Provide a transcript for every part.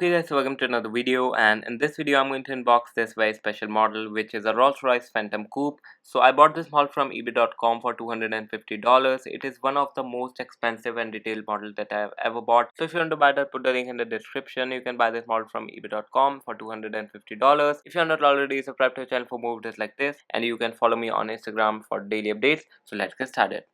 Okay guys, so welcome to another video, and in this video I'm going to unbox this very special model, which is a Rolls-Royce Phantom Coupe. So I bought this model from ebay.com for $250. It is one of the most expensive and detailed models that I have ever bought. So if you want to buy that, put the link in the description. You can buy this model from ebay.com for $250. If you are not already subscribed to the channel for more videos like this, and you can follow me on Instagram for daily updates. So let's get started.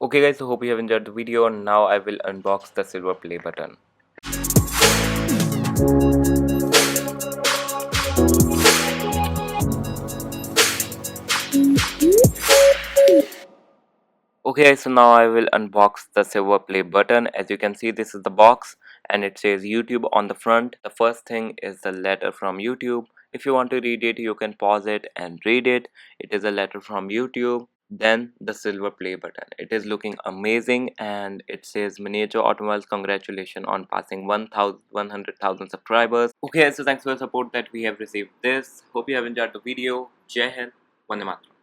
Okay guys, so hope you have enjoyed the video. Now I will unbox the silver play button. Okay guys, so now I will unbox the silver play button. As you can see, this is the box and it says YouTube on the front. The first thing is the letter from YouTube. If you want to read it, you can pause it and read it. It is a letter from YouTube. Then the silver play button. It is looking amazing and it says Miniature Automobiles, congratulations on passing 100,000 subscribers. Okay, so thanks for the support that we have received this. Hope you have enjoyed the video. Jai Hind, Vande Mataram.